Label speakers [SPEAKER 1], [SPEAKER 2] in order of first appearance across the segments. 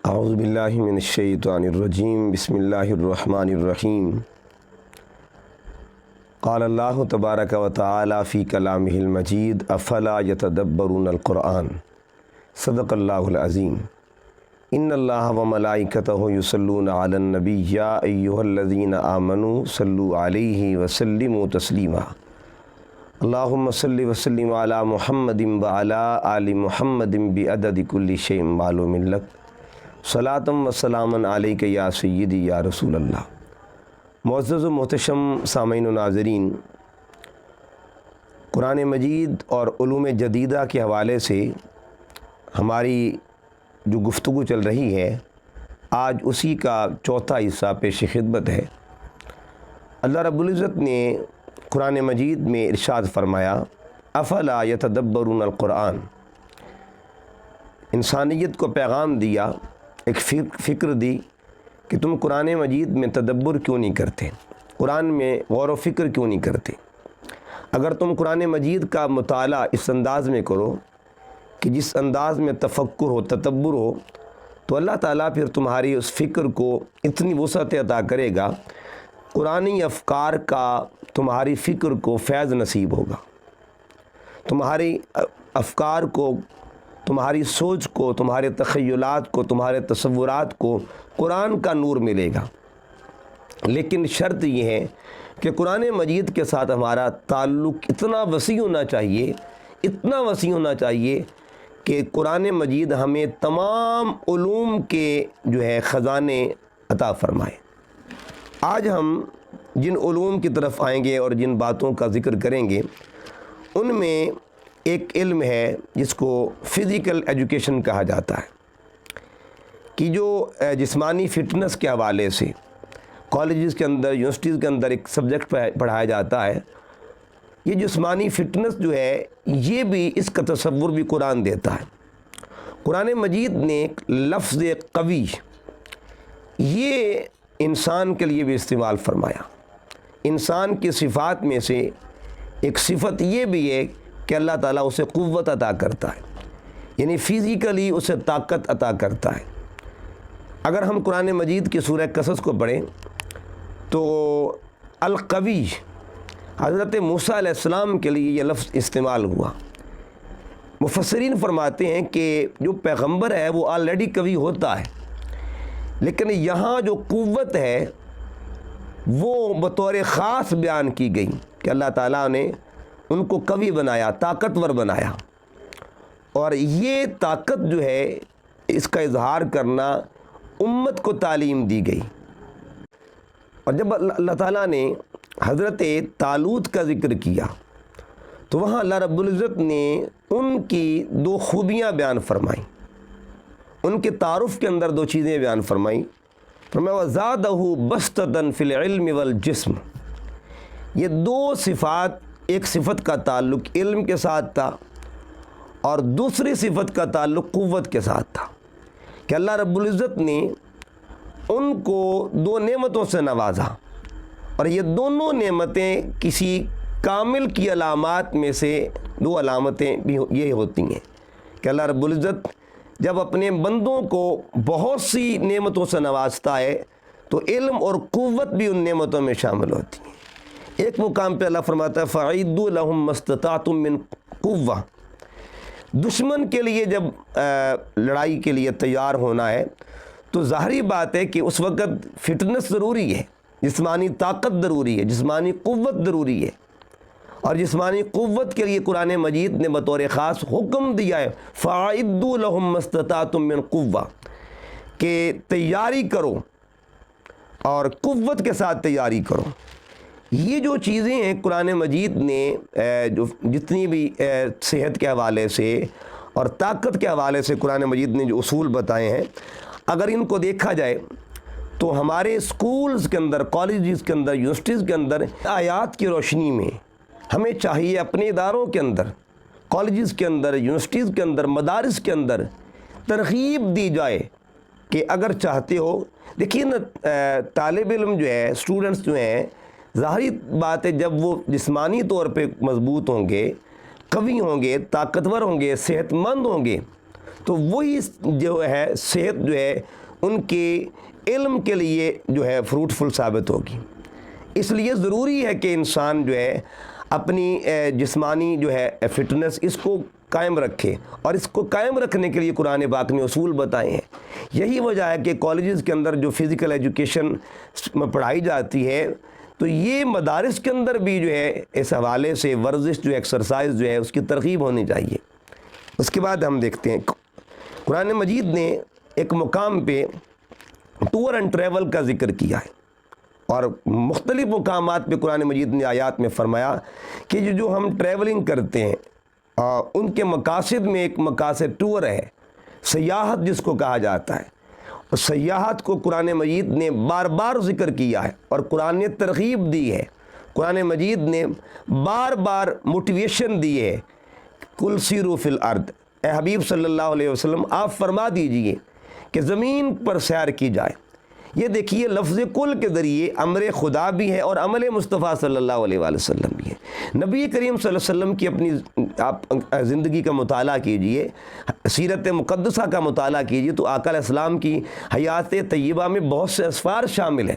[SPEAKER 1] اعوذ باللہ من الشیطان الرجیم بسم اللہ الرحمن الرحیم قال اللہ تبارک و تعالی فی کلامہ المجید افلا یتدبرون القرآن صدق اللہ العظیم ان اللہ و ملائکتہ یصلون علی النبی یا ایہا الذین آمنوا صلوا علیہ وسلموا تسلیما اللہم صلی وسلم علی محمد وعلی آل محمد بعدد کل شیء معلوم لک صلاۃ و سلام علیک یا سیدی یا رسول اللہ۔ معزز و محتشم سامعین و ناظرین، قرآن مجید اور علوم جدیدہ کے حوالے سے ہماری جو گفتگو چل رہی ہے آج اسی کا چوتھا حصہ پیش خدمت ہے۔ اللہ رب العزت نے قرآن مجید میں ارشاد فرمایا افلا یتدبرون القرآن، انسانیت کو پیغام دیا، ایک فکر دی کہ تم قرآن مجید میں تدبر کیوں نہیں کرتے، قرآن میں غور و فکر کیوں نہیں کرتے۔ اگر تم قرآن مجید کا مطالعہ اس انداز میں کرو کہ جس انداز میں تفکر ہو، تدبر ہو، تو اللہ تعالیٰ پھر تمہاری اس فکر کو اتنی وسعت عطا کرے گا، قرآنی افکار کا تمہاری فکر کو فیض نصیب ہوگا، تمہاری افکار کو، تمہاری سوچ کو، تمہارے تخیلات کو، تمہارے تصورات کو قرآن کا نور ملے گا۔ لیکن شرط یہ ہے کہ قرآن مجید کے ساتھ ہمارا تعلق اتنا وسیع ہونا چاہیے، اتنا وسیع ہونا چاہیے کہ قرآن مجید ہمیں تمام علوم کے خزانے عطا فرمائے۔ آج ہم جن علوم کی طرف آئیں گے اور جن باتوں کا ذکر کریں گے ان میں ایک علم ہے جس کو فزیکل ایجوکیشن کہا جاتا ہے، کہ جو جسمانی فٹنس کے حوالے سے کالجز کے اندر، یونیورسٹیز کے اندر ایک سبجیکٹ پڑھایا جاتا ہے۔ یہ جسمانی فٹنس جو ہے یہ بھی، اس کا تصور بھی قرآن دیتا ہے۔ قرآن مجید نے ایک لفظ قوی یہ انسان کے لیے بھی استعمال فرمایا۔ انسان کی صفات میں سے ایک صفت یہ بھی ہے کہ اللہ تعالیٰ اسے قوت عطا کرتا ہے، یعنی فزیکلی اسے طاقت عطا کرتا ہے۔ اگر ہم قرآن مجید کی سورہ قصص کو پڑھیں تو القوی، حضرت موسیٰ علیہ السلام کے لیے یہ لفظ استعمال ہوا۔ مفسرین فرماتے ہیں کہ جو پیغمبر ہے وہ آلریڈی قوی ہوتا ہے، لیکن یہاں جو قوت ہے وہ بطور خاص بیان کی گئی کہ اللہ تعالیٰ نے ان کو قوی بنایا، طاقتور بنایا، اور یہ طاقت جو ہے اس کا اظہار کرنا امت کو تعلیم دی گئی۔ اور جب اللہ تعالیٰ نے حضرت طالوت کا ذکر کیا تو وہاں اللہ رب العزت نے ان کی دو خوبیاں بیان فرمائیں، ان کے تعارف کے اندر دو چیزیں بیان فرمائیں۔ فرمایا وَزَادَهُ بَسْطَةً فِي الْعِلْمِ وَالْجِسْمِ، یہ دو صفات، ایک صفت کا تعلق علم کے ساتھ تھا اور دوسری صفت کا تعلق قوت کے ساتھ تھا، کہ اللہ رب العزت نے ان کو دو نعمتوں سے نوازا، اور یہ دونوں نعمتیں کسی کامل کی علامات میں سے دو علامتیں بھی یہ ہوتی ہیں کہ اللہ رب العزت جب اپنے بندوں کو بہت سی نعمتوں سے نوازتا ہے تو علم اور قوت بھی ان نعمتوں میں شامل ہوتی ہیں۔ ایک مقام پہ اللہ فرماتا ہے فَعِدُّوا لَهُم مَّا اسْتَطَعْتُم مِّن قُوَّةٍ، دشمن کے لیے جب لڑائی کے لیے تیار ہونا ہے تو ظاہری بات ہے کہ اس وقت فٹنس ضروری ہے، جسمانی طاقت ضروری ہے، جسمانی قوت ضروری ہے، اور جسمانی قوت کے لیے قرآن مجید نے بطور خاص حکم دیا ہے فَعِدُّوا لَهُم مَّا اسْتَطَعْتُم مِّن قُوَّةٍ، کہ تیاری کرو اور قوت کے ساتھ تیاری کرو۔ یہ جو چیزیں ہیں قرآن مجید نے جو جتنی بھی صحت کے حوالے سے اور طاقت کے حوالے سے قرآن مجید نے جو اصول بتائے ہیں، اگر ان کو دیکھا جائے تو ہمارے اسکولز کے اندر، کالجز کے اندر، یونیورسٹیز کے اندر آیات کی روشنی میں ہمیں چاہیے اپنے اداروں کے اندر، کالجز کے اندر، یونیورسٹیز کے اندر، مدارس کے اندر ترغیب دی جائے کہ اگر چاہتے ہو، دیکھیے نا طالب علم جو ہے، اسٹوڈنٹس جو ہیں، ظاہری بات ہے جب وہ جسمانی طور پہ مضبوط ہوں گے، قوی ہوں گے، طاقتور ہوں گے، صحت مند ہوں گے، تو وہی جو ہے صحت جو ہے ان کے علم کے لیے جو ہے فروٹفل ثابت ہوگی۔ اس لیے ضروری ہے کہ انسان جو ہے اپنی جسمانی جو ہے فٹنس اس کو قائم رکھے، اور اس کو قائم رکھنے کے لیے قرآن پاک نے اصول بتائے ہیں۔ یہی وجہ ہے کہ کالجز کے اندر جو فزیکل ایجوکیشن میں پڑھائی جاتی ہے تو یہ مدارس کے اندر بھی جو ہے اس حوالے سے ورزش جو ایکسرسائز جو ہے اس کی ترغیب ہونی چاہیے۔ اس کے بعد ہم دیکھتے ہیں قرآن مجید نے ایک مقام پہ ٹور اینڈ ٹریول کا ذکر کیا ہے، اور مختلف مقامات پہ قرآن مجید نے آیات میں فرمایا کہ جو ہم ٹریولنگ کرتے ہیں ان کے مقاصد میں ایک مقاصد ٹور ہے، سیاحت جس کو کہا جاتا ہے، اور سیاحت کو قرآن مجید نے بار بار ذکر کیا ہے اور قرآن نے ترغیب دی ہے۔ قرآن مجید نے بار بار موٹیویشن دی ہے، کل سیروا فی الارض، اے حبیب صلی اللہ علیہ وسلم آپ فرما دیجئے کہ زمین پر سیر کی جائے۔ یہ دیکھیے لفظ کل کے ذریعے امر خدا بھی ہے اور عمل مصطفیٰ صلی اللہ علیہ وآلہ وسلم بھی ہے۔ نبی کریم صلی اللہ علیہ وسلم کی اپنی آپ زندگی کا مطالعہ کیجئے، سیرت مقدسہ کا مطالعہ کیجئے تو آقا علیہ السلام کی حیات طیبہ میں بہت سے اسفار شامل ہیں،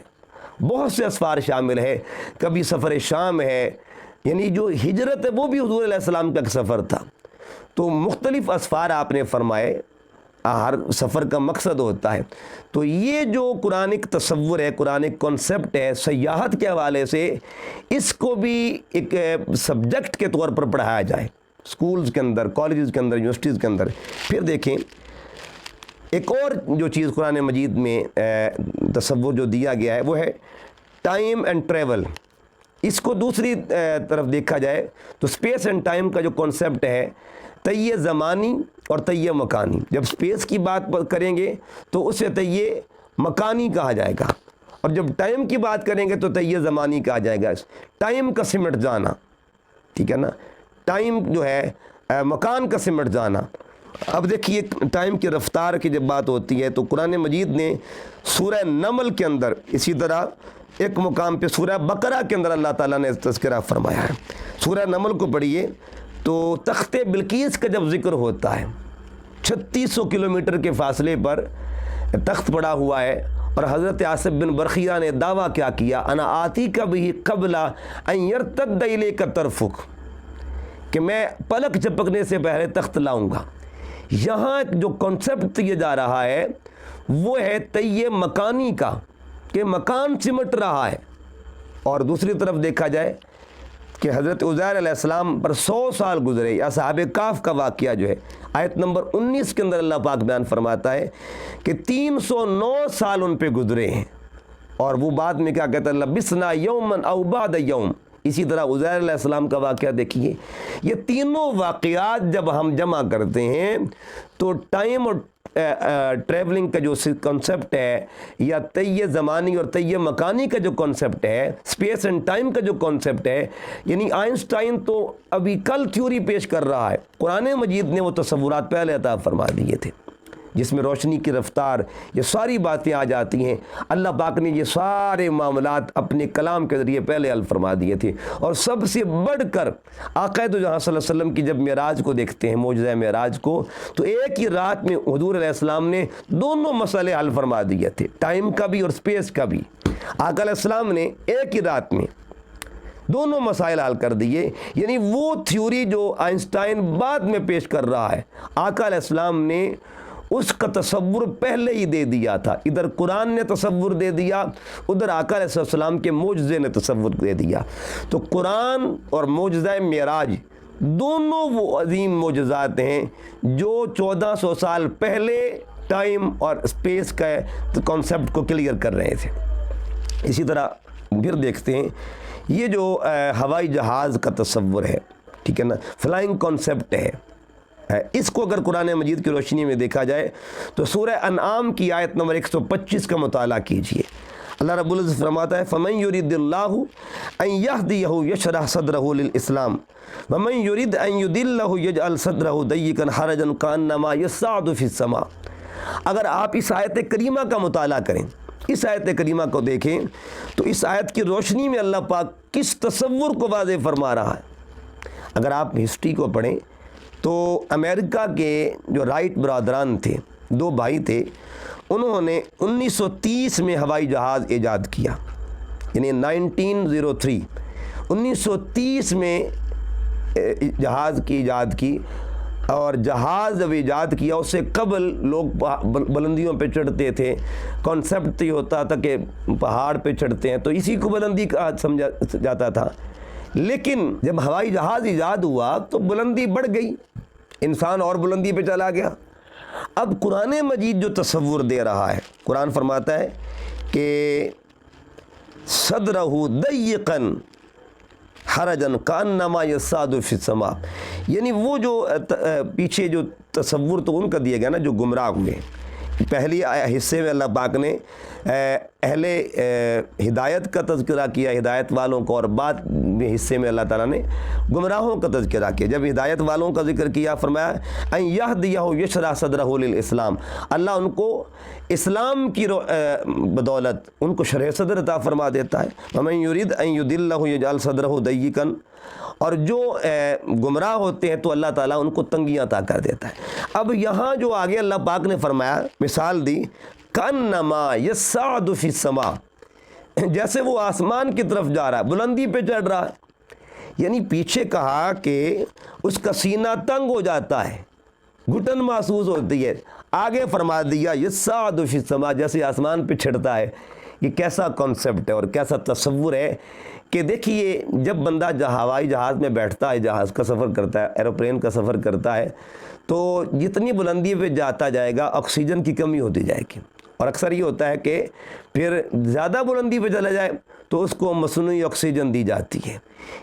[SPEAKER 1] بہت سے اسفار شامل ہے۔ کبھی سفر شام ہے، یعنی جو ہجرت ہے وہ بھی حضور علیہ السلام کا ایک سفر تھا۔ تو مختلف اسفار آپ نے فرمائے، ہر سفر کا مقصد ہوتا ہے۔ تو یہ جو قرآنک تصور ہے، قرآنک کانسیپٹ ہے سیاحت کے حوالے سے، اس کو بھی ایک سبجیکٹ کے طور پر پڑھایا جائے اسکولز کے اندر، کالجز کے اندر، یونیورسٹیز کے اندر۔ پھر دیکھیں ایک اور جو چیز قرآن مجید میں تصور جو دیا گیا ہے وہ ہے ٹائم اینڈ ٹریول۔ اس کو دوسری طرف دیکھا جائے تو اسپیس اینڈ ٹائم کا جو کانسیپٹ ہے، تیہ زمانی اور تیہ مکانی۔ جب اسپیس کی بات کریں گے تو اسے تیہ مکانی کہا جائے گا، اور جب ٹائم کی بات کریں گے تو تیہ زمانی کہا جائے گا۔ ٹائم کا سمٹ جانا، ٹھیک ہے نا، ٹائم جو ہے مکان کا سمٹ جانا۔ اب دیکھیے ٹائم کی رفتار کی جب بات ہوتی ہے تو قرآن مجید نے سورہ نمل کے اندر، اسی طرح ایک مقام پہ سورہ بقرہ کے اندر اللہ تعالیٰ نے تذکرہ فرمایا ہے۔ سورہ نمل کو پڑھیے تو تخت بلقیس کا جب ذکر ہوتا ہے، 3600 کلومیٹر کے فاصلے پر تخت پڑا ہوا ہے، اور حضرت آصف بن برخیہ نے دعویٰ کیا کیا، انا آتی کا بھی قبل ان یرتد الیک طرفک، کہ میں پلک جھپکنے سے پہلے تخت لاؤں گا۔ یہاں جو کانسیپٹ دیا جا رہا ہے وہ ہے تیہ مکانی کا، کہ مکان سمٹ رہا ہے۔ اور دوسری طرف دیکھا جائے کہ حضرت عزیر علیہ السلام پر 100 سال گزرے، یا اصحاب کہف کا واقعہ جو ہے آیت نمبر 19 کے اندر اللہ پاک بیان فرماتا ہے کہ 309 سال ان پہ گزرے ہیں، اور وہ بعد میں کیا کہتا ہے، لبثنا یوما او بعد یوم۔ اسی طرح عزیر علیہ السلام کا واقعہ دیکھیے۔ یہ تینوں واقعات جب ہم جمع کرتے ہیں تو ٹائم اور ٹریولنگ کا جو کنسیپٹ ہے، یا تیہ زمانی اور تیہ مکانی کا جو کنسیپٹ ہے، اسپیس اینڈ ٹائم کا جو کنسیپٹ ہے، یعنی آئنسٹائن تو ابھی کل تھیوری پیش کر رہا ہے، قرآن مجید نے وہ تصورات پہلے عطا فرما دیے تھے، جس میں روشنی کی رفتار، یہ ساری باتیں آ جاتی ہیں۔ اللہ پاک نے یہ سارے معاملات اپنے کلام کے ذریعے پہلے حل فرما دیے تھے۔ اور سب سے بڑھ کر آقا دو جہاں صلی اللہ علیہ وسلم کی جب معراج کو دیکھتے ہیں، معجزہ معراج کو، تو ایک ہی رات میں حضور علیہ السلام نے دونوں مسئلے حل فرما دیے تھے، ٹائم کا بھی اور اسپیس کا بھی۔ آقا علیہ السلام نے ایک ہی رات میں دونوں مسائل حل کر دیے، یعنی وہ تھیوری جو آئنسٹائن بعد میں پیش کر رہا ہے، آقا علیہ السلام نے اس کا تصور پہلے ہی دے دیا تھا۔ ادھر قرآن نے تصور دے دیا، ادھر آقا علیہ السلام کے معجزے نے تصور دے دیا۔ تو قرآن اور معجزہ معراج دونوں وہ عظیم معجزات ہیں جو 1400 سال پہلے ٹائم اور اسپیس کا کانسیپٹ کو کلیئر کر رہے تھے۔ اسی طرح پھر دیکھتے ہیں یہ جو ہوائی جہاز کا تصور ہے، ٹھیک ہے نا، فلائنگ کانسیپٹ ہے، اس کو اگر قرآن مجید کی روشنی میں دیکھا جائے تو سورہ انعام کی آیت نمبر 125 کا مطالعہ کیجئے۔ اللہ رب العزت فرماتا ہے فَمَن يُرِدِ اللَّهُ أَن يَهْدِيَهُ يَشْرَحْ صَدْرَهُ لِلْإِسْلَامِ وَمَن يُرِدْ أَن يُضِلَّهُ يَجْعَلْ صَدْرَهُ ضَيِّقًا حَرَجًا كَأَنَّمَا يَصَّعَّدُ فِي السَّمَاءِ۔ اگر آپ اس آیت کریمہ کا مطالعہ کریں، اس آیت کریمہ کو دیکھیں تو اس آیت کی روشنی میں اللہ پاک کس تصور کو واضح فرما رہا ہے۔ اگر آپ ہسٹری کو پڑھیں تو امریکہ کے جو رائٹ برادران تھے، 2 بھائی تھے، انہوں نے 1930 میں ہوائی جہاز ایجاد کیا، یعنی 1903 1930 میں جہاز کی ایجاد کی. اور جہاز جب ایجاد کیا اس سے قبل لوگ بلندیوں پہ چڑھتے تھے. کانسیپٹ یہ ہوتا تھا کہ پہاڑ پہ چڑھتے ہیں تو اسی کو بلندی کا سمجھا جاتا تھا. لیکن جب ہوائی جہاز ایجاد ہوا تو بلندی بڑھ گئی، انسان اور بلندی پہ چلا گیا. اب قرآن مجید جو تصور دے رہا ہے، قرآن فرماتا ہے کہ صدرہ ضیقاً حرجاً کانما یصعد فی السماء، یعنی وہ جو پیچھے جو تصور تو ان کا دیا گیا نا جو گمراہ ہوئے. پہلی حصے میں اللہ پاک نے اہل ہدایت کا تذکرہ کیا، ہدایت والوں کو، اور بعد میں حصے میں اللہ تعالیٰ نے گمراہوں کا تذکرہ کیا. جب ہدایت والوں کا ذکر کیا فرمایا ان یہدیہ یشرح صدرہ للاسلام، اللہ ان کو اسلام کی بدولت ان کو شرح صدر عطا فرما دیتا ہے. ومن یرید ان یضلہ یجعل صدرہ ضیقا، اور جو گمراہ ہوتے ہیں تو اللہ تعالیٰ ان کو تنگیاں عطا کر دیتا ہے. اب یہاں جو آگے اللہ پاک نے فرمایا، مثال دی کانما یصعد فی السماء، جیسے وہ آسمان کی طرف جا رہا ہے، بلندی پہ چڑھ رہا ہے. یعنی پیچھے کہا کہ اس کا سینہ تنگ ہو جاتا ہے، گھٹن محسوس ہوتی ہے. آگے فرما دیا یصعد فی السماء، جیسے آسمان پہ چڑھتا ہے. یہ کیسا کانسیپٹ ہے اور کیسا تصور ہے کہ دیکھیے جب بندہ ہوائی جہاز میں بیٹھتا ہے، جہاز کا سفر کرتا ہے، ایروپلین کا سفر کرتا ہے، تو جتنی بلندی پہ جاتا جائے گا آکسیجن کی کمی ہوتی جائے گی. اور اکثر یہ ہوتا ہے کہ پھر زیادہ بلندی پہ چلا جائے تو اس کو مصنوعی آکسیجن دی جاتی ہے.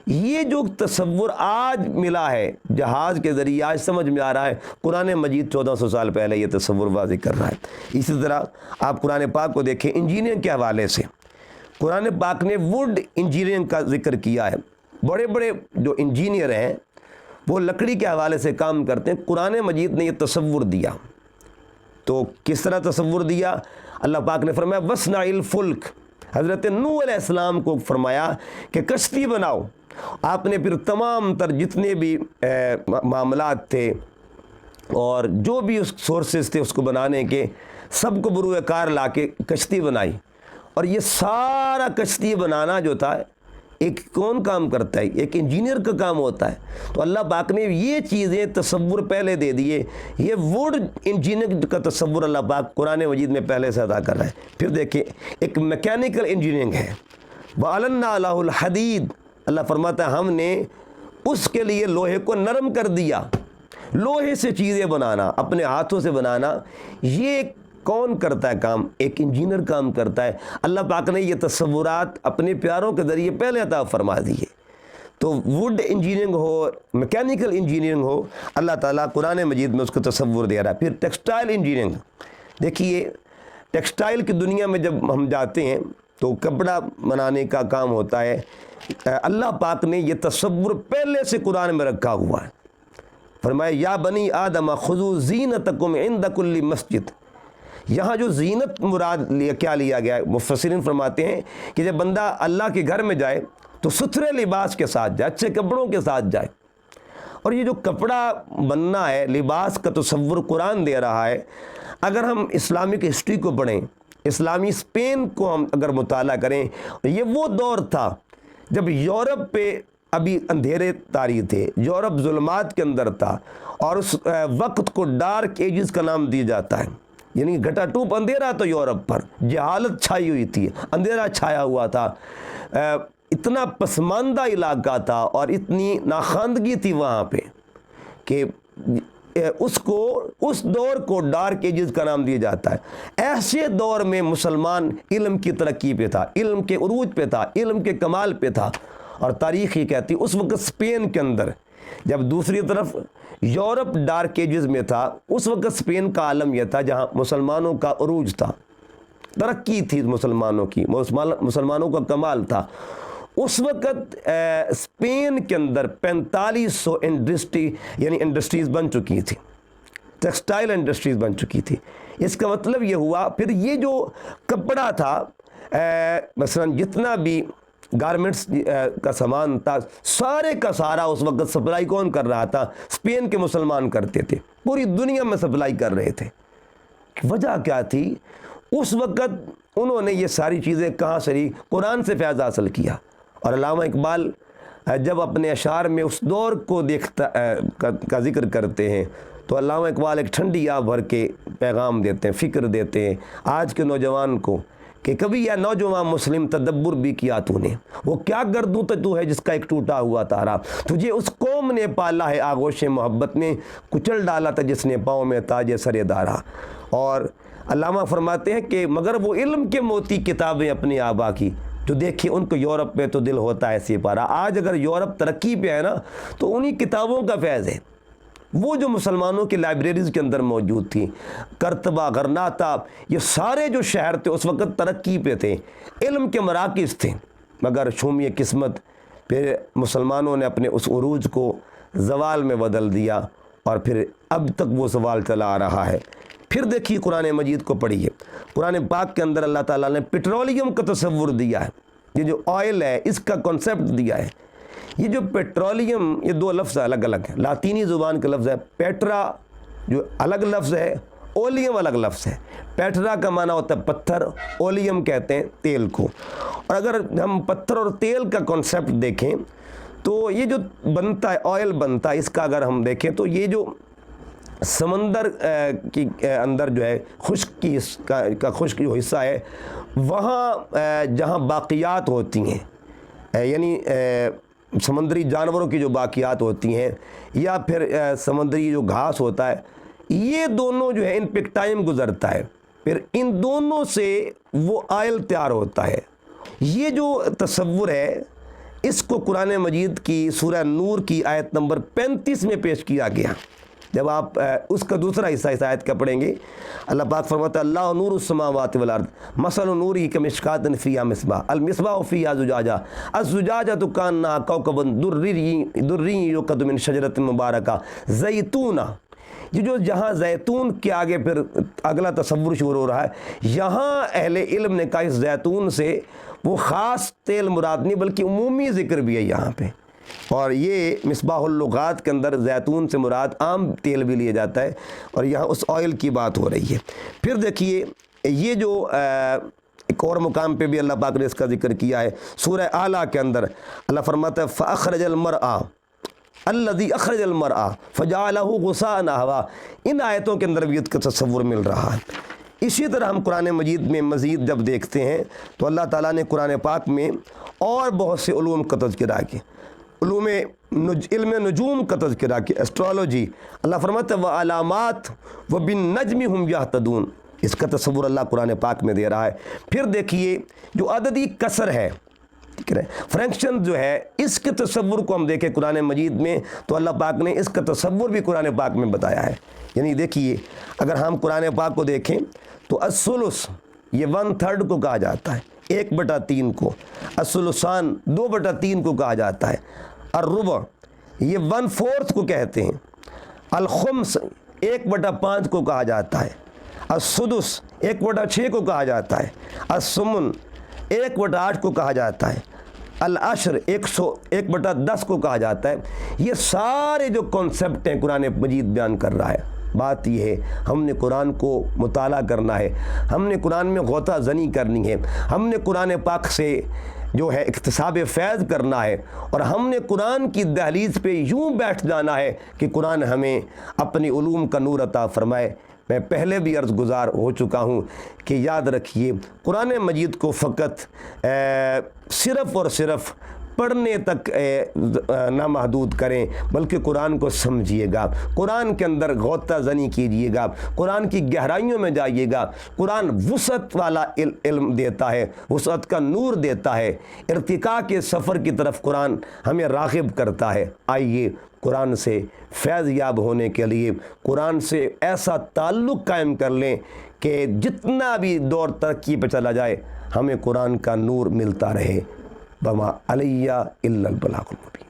[SPEAKER 1] یہ جو تصور آج ملا ہے جہاز کے ذریعے، آج سمجھ میں آ رہا ہے. قرآن مجید 1400 سال پہلے یہ تصور واضح کر رہا ہے. اسی طرح آپ قرآن پاک کو دیکھیں انجینئرنگ کے حوالے سے، قرآن پاک نے ووڈ انجینئرنگ کا ذکر کیا ہے. بڑے بڑے جو انجینئر ہیں وہ لکڑی کے حوالے سے کام کرتے ہیں. قرآن مجید نے یہ تصور دیا. تو کس طرح تصور دیا؟ اللہ پاک نے فرمایا وَاصْنَعِ الْفُلْكَ، حضرت نوح علیہ السلام کو فرمایا کہ کشتی بناؤ. آپ نے پھر تمام تر جتنے بھی معاملات تھے اور جو بھی اس سورسز تھے اس کو بنانے کے، سب کو بروئے کار لا کے کشتی بنائی. اور یہ سارا کشتی بنانا جو تھا ایک کون کام کرتا ہے؟ ایک انجینئر کا کام ہوتا ہے. تو اللہ پاک نے یہ چیزیں تصور پہلے دے دیے. یہ ووڈ انجینئرنگ کا تصور اللہ پاک قرآن مجید میں پہلے سے ادا کر رہا ہے. پھر دیکھیں ایک میکینیکل انجینئرنگ ہے، وَعَلَنَّا لَهُ الْحَدِيدَ، اللہ فرماتا ہے ہم نے اس کے لیے لوہے کو نرم کر دیا. لوہے سے چیزیں بنانا، اپنے ہاتھوں سے بنانا، یہ کون کرتا ہے کام؟ ایک انجینئر کام کرتا ہے. اللہ پاک نے یہ تصورات اپنے پیاروں کے ذریعے پہلے عطا فرما دیے. تو ووڈ انجینئرنگ ہو، میکینیکل انجینئرنگ ہو، اللہ تعالیٰ قرآن مجید میں اس کو تصور دے رہا ہے. پھر ٹیکسٹائل انجینئرنگ، دیکھیے ٹیکسٹائل کی دنیا میں جب ہم جاتے ہیں تو کپڑا بنانے کا کام ہوتا ہے. اللہ پاک نے یہ تصور پہلے سے قرآن میں رکھا ہوا ہے. فرمایا یا بنی آدم خذوا زینتکم عند کل مسجد. یہاں جو زینت مراد کیا لیا گیا ہے، مفسرین فرماتے ہیں کہ جب بندہ اللہ کے گھر میں جائے تو ستھرے لباس کے ساتھ جائے، اچھے کپڑوں کے ساتھ جائے. اور یہ جو کپڑا بننا ہے، لباس کا تصور قرآن دے رہا ہے. اگر ہم اسلامک ہسٹری کو پڑھیں، اسلامی اسپین کو ہم اگر مطالعہ کریں، یہ وہ دور تھا جب یورپ پہ ابھی اندھیرے طاری تھے، یورپ ظلمات کے اندر تھا. اور اس وقت کو ڈارک ایجز کا نام دیا جاتا ہے. یعنی گھٹا ٹوپ اندھیرا تو یورپ پر، جہالت چھائی ہوئی تھی، اندھیرا چھایا ہوا تھا. اتنا پسماندہ علاقہ تھا اور اتنی ناخواندگی تھی وہاں پہ کہ اس دور کو ڈارک ایجز کا نام دیا جاتا ہے. ایسے دور میں مسلمان علم کی ترقی پہ تھا، علم کے عروج پہ تھا، علم کے کمال پہ تھا. اور تاریخ یہ کہتی اس وقت اسپین کے اندر، جب دوسری طرف یورپ ڈارک ایجز میں تھا، اس وقت اسپین کا عالم یہ تھا جہاں مسلمانوں کا عروج تھا، ترقی تھی مسلمانوں کی، مسلمانوں کا کمال تھا. اس وقت اسپین کے اندر 4500 انڈسٹریز بن چکی تھی، ٹیکسٹائل انڈسٹریز بن چکی تھی. اس کا مطلب یہ ہوا پھر یہ جو کپڑا تھا، مثلا جتنا بھی گارمنٹس کا سامان تھا، سارے کا سارا اس وقت سپلائی کون کر رہا تھا؟ اسپین کے مسلمان کرتے تھے، پوری دنیا میں سپلائی کر رہے تھے۔ وجہ کیا تھی؟ اس وقت انہوں نے یہ ساری چیزیں کہاں سے لی؟ قرآن سے فیض حاصل کیا۔ اور علامہ اقبال جب اپنے اشعار میں اس دور کو کا ذکر کرتے ہیں تو علامہ اقبال ایک ٹھنڈی آب بھر کے پیغام دیتے ہیں، فکر دیتے ہیں آج کے نوجوان کو کہ کبھی یا نوجوان مسلم تدبر بھی کیا تو نے، وہ کیا گردوں تو ہے جس کا ایک ٹوٹا ہوا تارا، تجھے اس قوم نے پالا ہے آغوش محبت میں، کچل ڈالا تھا جس نے پاؤں میں تاج سر دارا۔ اور علامہ فرماتے ہیں کہ مگر وہ علم کے موتی کتابیں اپنی آبا کی، جو دیکھیں ان کو یورپ میں تو دل ہوتا ہے سپارہ۔ آج اگر یورپ ترقی پہ ہے نا تو انہی کتابوں کا فیض ہے، وہ جو مسلمانوں کی لائبریریز کے اندر موجود تھی، کرتبہ، غرناطہ، یہ سارے جو شہر تھے اس وقت ترقی پہ تھے، علم کے مراکز تھے، مگر شومی قسمت پھر مسلمانوں نے اپنے اس عروج کو زوال میں بدل دیا، اور پھر اب تک وہ زوال چلا آ رہا ہے۔ پھر دیکھیے قرآن مجید کو پڑھیے، قرآن پاک کے اندر اللہ تعالیٰ نے پیٹرولیم کا تصور دیا ہے، یہ جو آئل ہے اس کا کنسیپٹ دیا ہے۔ یہ جو پیٹرولیم، یہ دو لفظ الگ الگ ہیں، لاطینی زبان کا لفظ ہے پیٹرا جو الگ لفظ ہے، اولیم الگ لفظ ہے۔ پیٹرا کا معنی ہوتا ہے پتھر، اولیم کہتے ہیں تیل کو۔ اور اگر ہم پتھر اور تیل کا کنسیپٹ دیکھیں تو یہ جو بنتا ہے، آئل بنتا ہے، اس کا اگر ہم دیکھیں تو یہ جو سمندر کی اندر جو ہے خشک کی کا خشک جو حصہ ہے، وہاں جہاں باقیات ہوتی ہیں، یعنی سمندری جانوروں کی جو باقیات ہوتی ہیں یا پھر سمندری جو گھاس ہوتا ہے، یہ دونوں جو ہے ان پہ ٹائم گزرتا ہے، پھر ان دونوں سے وہ آئل تیار ہوتا ہے۔ یہ جو تصور ہے اس کو قرآن مجید کی سورہ نور کی آیت نمبر 35 میں پیش کیا گیا۔ جب آپ اس کا دوسرا حصہ اس آیت کا پڑھیں گے، اللہ پاک فرماتا ہے اللہ نور السماوات والارض مثل نورہ کمشکاۃ فیہا مصباح المصباح فیہا زجاجہ الزجاجۃ کأنہا کوکب درری یوقد من شجرۃ مبارکہ زیتونہ۔ یہ جو جہاں زیتون کے آگے پھر اگلا تصور شروع ہو رہا ہے، یہاں اہل علم نے کہا اس زیتون سے وہ خاص تیل مراد نہیں بلکہ عمومی ذکر بھی ہے یہاں پہ، اور یہ مصباح اللغات کے اندر زیتون سے مراد عام تیل بھی لیا جاتا ہے، اور یہاں اس آئل کی بات ہو رہی ہے۔ پھر دیکھیے یہ جو ایک اور مقام پہ بھی اللہ پاک نے اس کا ذکر کیا ہے، سورہ اعلیٰ کے اندر اللہ فرماتا ہے فَأَخْرَجَ الْمَرْعَ الَّذِي أَخْرَجَ الْمَرْعَ فَجَعَلَهُ غُثَاءً أَحْوَىٰ۔ ان آیتوں کے اندر بھی اس کا تصور مل رہا ہے۔ اسی طرح ہم قرآن مجید میں مزید جب دیکھتے ہیں تو اللہ تعالیٰ نے قرآن پاک میں اور بہت سے علوم کا تذکرہ کیا، علم نجوم کا تذکرہ کیا، اسٹرالوجی۔ اللہ فرماتا ہے وعلامات وبالنجم هم يهتدون، اس کا تصور اللہ قرآن پاک میں دے رہا ہے۔ پھر دیکھیے جو عددی کسر ہے، فریکشن جو ہے، اس کے تصور کو ہم دیکھیں قرآن مجید میں تو اللہ پاک نے اس کا تصور بھی قرآن پاک میں بتایا ہے۔ یعنی دیکھیے اگر ہم قرآن پاک کو دیکھیں تو الثلث یہ 1/3 کو کہا جاتا ہے، 1/3 کو، الثلثان 2/3 کو کہا جاتا ہے، الربع یہ 1/4 کو کہتے ہیں، الخمس 1/5 کو کہا جاتا ہے، السدس 1/6 کو کہا جاتا ہے، الثمن 1/8 کو کہا جاتا ہے، العشر 1/10 کو کہا جاتا ہے۔ یہ سارے جو کنسیپٹ ہیں قرآن مجید بیان کر رہا ہے۔ بات یہ ہے ہم نے قرآن کو مطالعہ کرنا ہے، ہم نے قرآن میں غوطہ زنی کرنی ہے، ہم نے قرآن پاک سے جو ہے اکتساب فیض کرنا ہے، اور ہم نے قرآن کی دہلیز پہ یوں بیٹھ جانا ہے کہ قرآن ہمیں اپنی علوم کا نور عطا فرمائے۔ میں پہلے بھی عرض گزار ہو چکا ہوں کہ یاد رکھیے قرآن مجید کو فقط صرف اور صرف پڑھنے تک نہ محدود کریں، بلکہ قرآن کو سمجھیے گا، قرآن کے اندر غوطہ زنی کیجیے گا، قرآن کی گہرائیوں میں جائیے گا۔ قرآن وسعت والا علم دیتا ہے، وسعت کا نور دیتا ہے، ارتقاء کے سفر کی طرف قرآن ہمیں راغب کرتا ہے۔ آئیے قرآن سے فیض یاب ہونے کے لیے قرآن سے ایسا تعلق قائم کر لیں کہ جتنا بھی دور ترقی پہ چلا جائے ہمیں قرآن کا نور ملتا رہے۔ بما علیہ الا البلاغ المبین۔